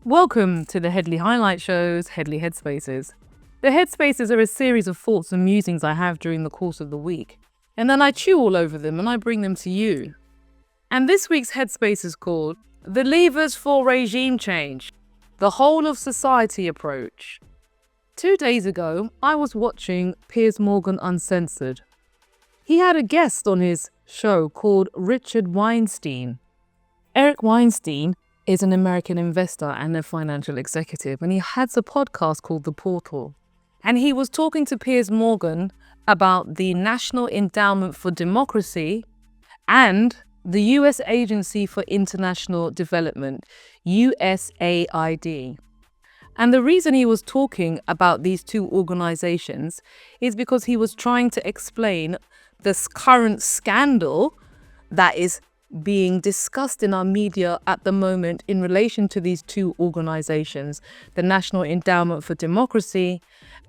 Welcome to the Headley Highlight Show's Headley Headspaces. The Headspaces are a series of thoughts and musings I have during the course of the week, and then I chew all over them and I bring them to you. And this week's Headspace is called The Levers for Regime Change, the Whole of Society Approach. 2 days ago, I was watching Piers Morgan Uncensored. He had a guest on his show called Richard Weinstein. Eric Weinstein is an American investor and a financial executive, and he has a podcast called The Portal. And he was talking to Piers Morgan about the National Endowment for Democracy and the U.S. Agency for International Development, USAID. And the reason he was talking about these two organizations is because he was trying to explain this current scandal that is being discussed in our media at the moment in relation to these two organizations, the National Endowment for Democracy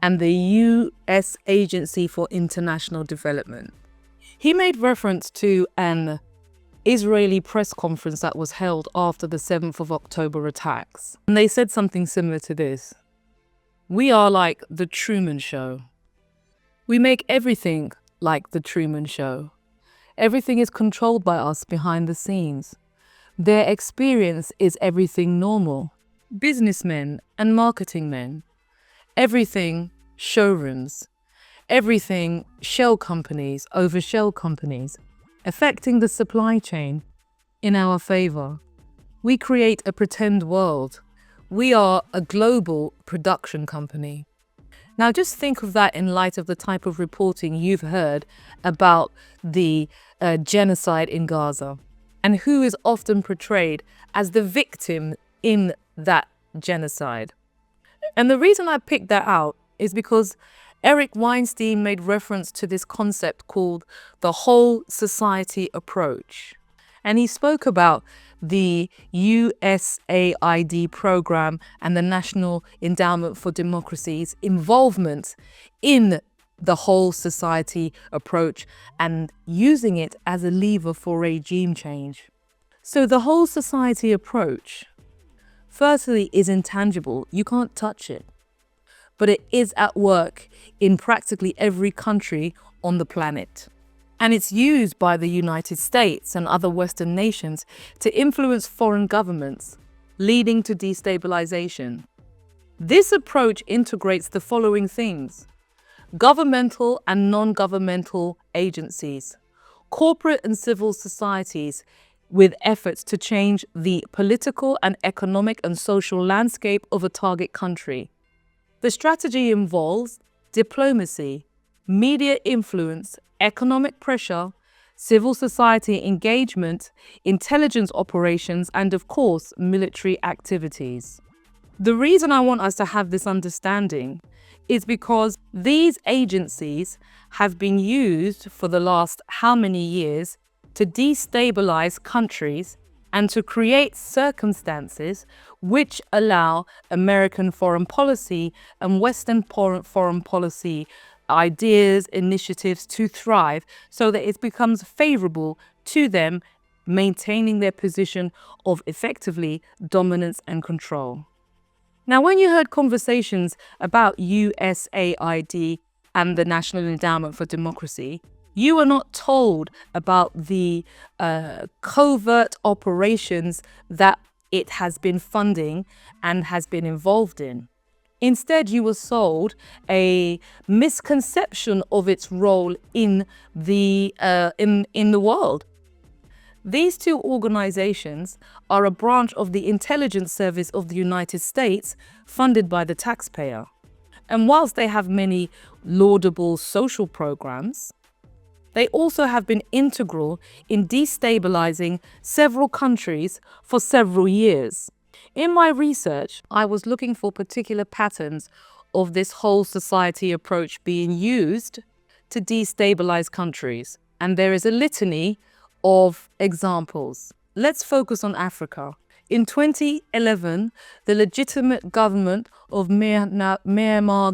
and the U.S. Agency for International Development. He made reference to an Israeli press conference that was held after the 7th of October attacks. And they said something similar to this. We are like the Truman Show. We make everything like the Truman Show. Everything is controlled by us behind the scenes. Their experience is everything normal. Businessmen and marketing men. Everything showrooms. Everything shell companies over shell companies, affecting the supply chain in our favor. We create a pretend world. We are a global production company. Now just think of that in light of the type of reporting you've heard about the genocide in Gaza and who is often portrayed as the victim in that genocide. And the reason I picked that out is because Eric Weinstein made reference to this concept called the whole society approach. And he spoke about the USAID program and the National Endowment for Democracy's involvement in the whole society approach and using it as a lever for regime change. So the whole society approach, firstly, is intangible. You can't touch it. But it is at work in practically every country on the planet. And it's used by the United States and other Western nations to influence foreign governments, leading to destabilization. This approach integrates the following things: governmental and non-governmental agencies, corporate and civil societies with efforts to change the political and economic and social landscape of a target country. The strategy involves diplomacy, media influence, economic pressure, civil society engagement, intelligence operations, and of course, military activities. The reason I want us to have this understanding is because these agencies have been used for the last how many years to destabilize countries and to create circumstances which allow American foreign policy and Western foreign policy ideas, initiatives to thrive so that it becomes favorable to them, maintaining their position of effectively dominance and control. Now, when you heard conversations about USAID and the National Endowment for Democracy, you were not told about the covert operations that it has been funding and has been involved in. Instead, you were sold a misconception of its role in the world. These two organizations are a branch of the intelligence service of the United States, funded by the taxpayer. And whilst they have many laudable social programs, they also have been integral in destabilizing several countries for several years. In my research, I was looking for particular patterns of this whole society approach being used to destabilize countries. And there is a litany of examples. Let's focus on Africa. In 2011, the legitimate government of Muammar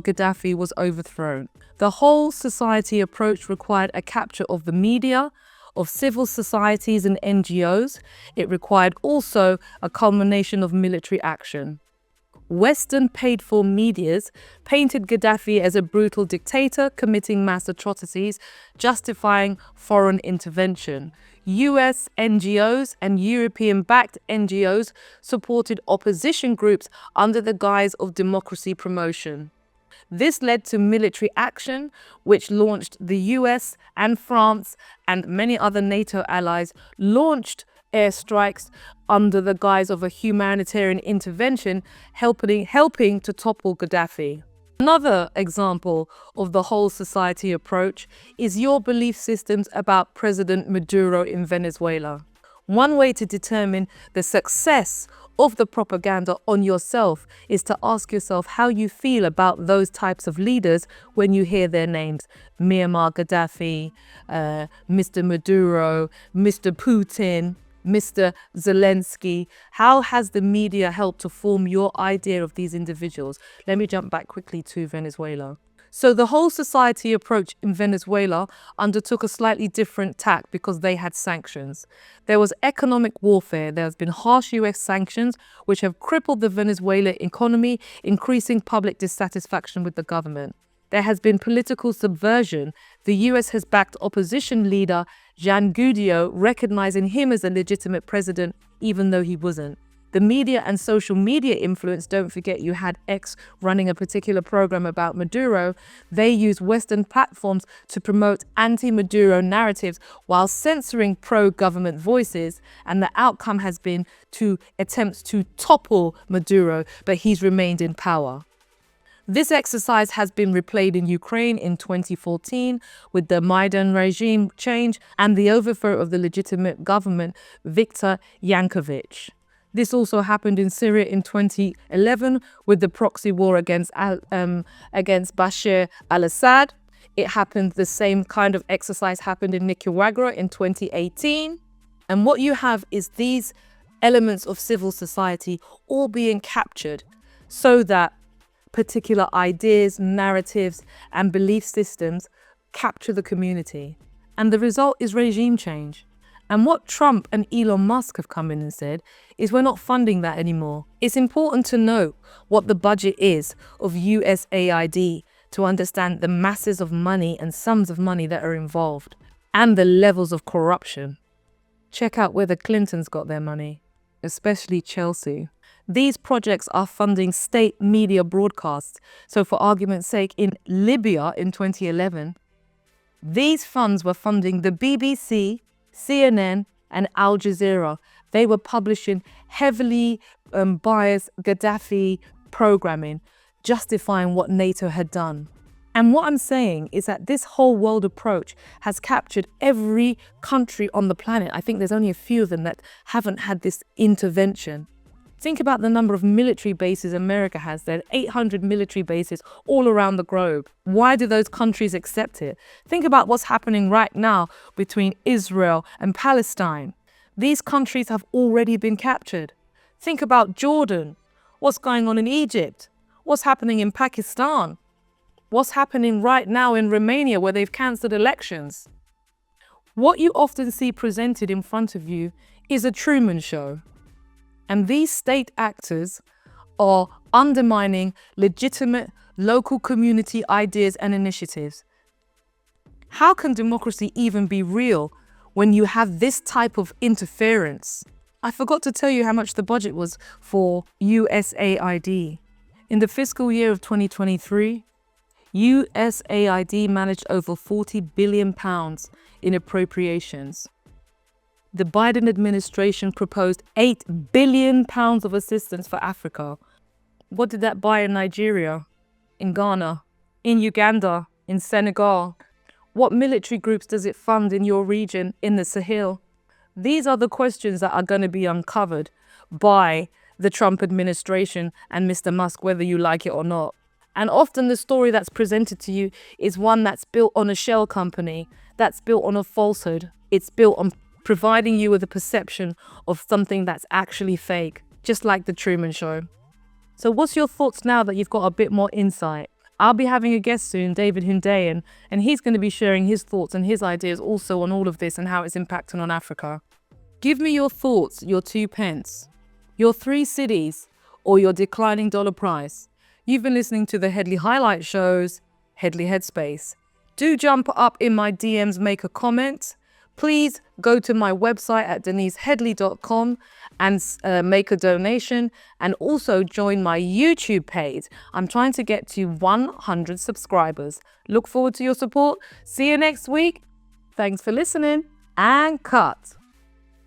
Gaddafi was overthrown. The whole society approach required a capture of the media, of civil societies and NGOs. It required also a culmination of military action. Western paid-for medias painted Gaddafi as a brutal dictator committing mass atrocities, justifying foreign intervention. US NGOs and European-backed NGOs supported opposition groups under the guise of democracy promotion. This led to military action, which launched the US and France and many other NATO allies launched airstrikes under the guise of a humanitarian intervention, helping to topple Gaddafi. Another example of the whole society approach is your belief systems about President Maduro in Venezuela. One way to determine the success of the propaganda on yourself is to ask yourself how you feel about those types of leaders when you hear their names. Muammar Gaddafi, Mr. Maduro, Mr. Putin, Mr. Zelensky. How has the media helped to form your idea of these individuals? Let me jump back quickly to Venezuela. So the whole society approach in Venezuela undertook a slightly different tack because they had sanctions. There was economic warfare. There has been harsh US sanctions, which have crippled the Venezuelan economy, increasing public dissatisfaction with the government. There has been political subversion. The US has backed opposition leader Jan Guaido, recognizing him as a legitimate president, even though he wasn't. The media and social media influence, don't forget you had X running a particular program about Maduro. They use Western platforms to promote anti-Maduro narratives while censoring pro-government voices. And the outcome has been to attempts to topple Maduro, but he's remained in power. This exercise has been replayed in Ukraine in 2014 with the Maidan regime change and the overthrow of the legitimate government, Viktor Yanukovych. This also happened in Syria in 2011 with the proxy war against Bashar al-Assad. It happened, the same kind of exercise happened in Nicaragua in 2018. And what you have is these elements of civil society all being captured so that particular ideas, narratives, and belief systems capture the community. And the result is regime change. And what Trump and Elon Musk have come in and said is we're not funding that anymore. It's important to know what the budget is of USAID to understand the masses of money and sums of money that are involved and the levels of corruption. Check out where the Clintons got their money, especially Chelsea. These projects are funding state media broadcasts. So for argument's sake, in Libya in 2011, these funds were funding the BBC, CNN and Al Jazeera. They were publishing heavily biased Gaddafi programming, justifying what NATO had done. And what I'm saying is that this whole world approach has captured every country on the planet. I think there's only a few of them that haven't had this intervention. Think about the number of military bases America has. There are 800 military bases all around the globe. Why do those countries accept it? Think about what's happening right now between Israel and Palestine. These countries have already been captured. Think about Jordan. What's going on in Egypt? What's happening in Pakistan? What's happening right now in Romania where they've cancelled elections? What you often see presented in front of you is a Truman Show. And these state actors are undermining legitimate local community ideas and initiatives. How can democracy even be real when you have this type of interference? I forgot to tell you how much the budget was for USAID. In the fiscal year of 2023, USAID managed over £40 billion in appropriations. The Biden administration proposed £8 billion of assistance for Africa. What did that buy in Nigeria, in Ghana, in Uganda, in Senegal? What military groups does it fund in your region, in the Sahel? These are the questions that are going to be uncovered by the Trump administration and Mr. Musk, whether you like it or not. And often the story that's presented to you is one that's built on a shell company, that's built on a falsehood. It's built on providing you with a perception of something that's actually fake, just like the Truman Show. So what's your thoughts now that you've got a bit more insight? I'll be having a guest soon, David Hundayan, and he's going to be sharing his thoughts and his ideas also on all of this and how it's impacting on Africa. Give me your thoughts, your 2 pence, your 3 cities or your declining dollar price. You've been listening to the Headley Highlight Shows, Headley Headspace. Do jump up in my DMs, make a comment. Please go to my website at deniseheadley.com and make a donation, and also join my YouTube page. I'm trying to get to 100 subscribers. Look forward to your support. See you next week. Thanks for listening, and cut.